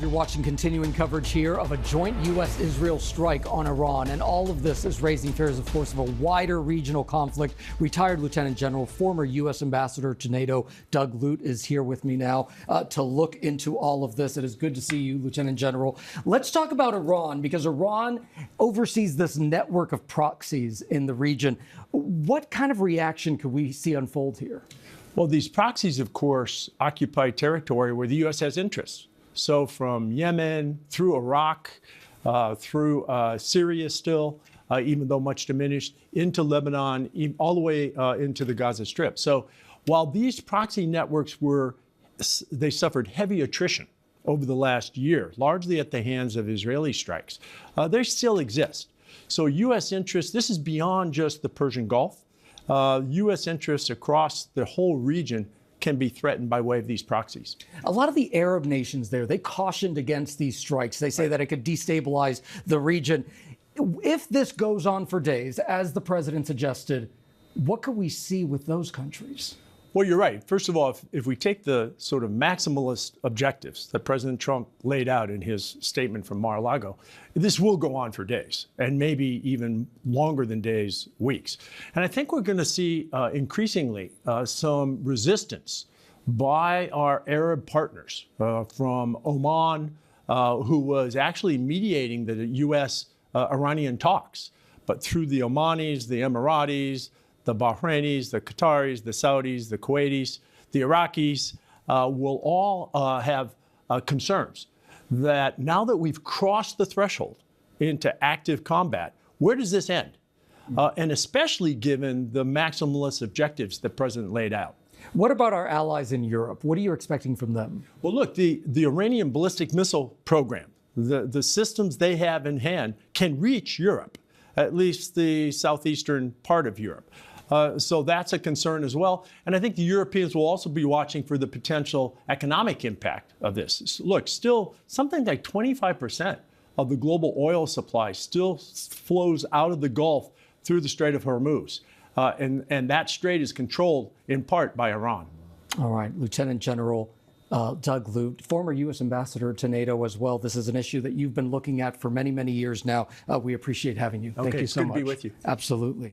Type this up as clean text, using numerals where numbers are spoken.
You're watching continuing coverage here of a joint U.S. Israel strike on Iran. And all of this is raising fears, of course, of a wider regional conflict. Retired Lieutenant General, former U.S. Ambassador to NATO, Doug Lute, is here with me now to look into all of this. It is good to see you, Lieutenant General. Let's talk about Iran, because Iran oversees this network of proxies in the region. What kind of reaction could we see unfold here? Well, these proxies, of course, occupy territory where the U.S. has interests. So from Yemen through Iraq, through Syria still, even though much diminished, into Lebanon, all the way into the Gaza Strip. So while these proxy networks they suffered heavy attrition over the last year, largely at the hands of Israeli strikes, they still exist. So U.S. interests, this is beyond just the Persian Gulf. U.S. interests across the whole region can be threatened by way of these proxies. A lot of the Arab nations there, they cautioned against these strikes. They say that it could destabilize the region. If this goes on for days, as the president suggested, what could we see with those countries? Well, you're right. First of all, if we take the sort of maximalist objectives that President Trump laid out in his statement from Mar-a-Lago, this will go on for days, and maybe even longer than days, weeks. And I think we're going to see increasingly some resistance by our Arab partners from Oman, who was actually mediating the U.S.-Iranian talks, but through the Omanis, the Emiratis, the Bahrainis, the Qataris, the Saudis, the Kuwaitis, the Iraqis will all have concerns that now that we've crossed the threshold into active combat, where does this end? And especially given the maximalist objectives the president laid out. What about our allies in Europe? What are you expecting from them? Well, look, the Iranian ballistic missile program, the systems they have in hand can reach Europe, at least the southeastern part of Europe. So that's a concern as well. And I think the Europeans will also be watching for the potential economic impact of this. Look, still something like 25% of the global oil supply still flows out of the Gulf through the Strait of Hormuz. And that strait is controlled in part by Iran. All right, Lieutenant General Doug Lute, former U.S. Ambassador to NATO as well. This is an issue that you've been looking at for many, many years now. We appreciate having you. Thank you so much. Good to be with you. Absolutely.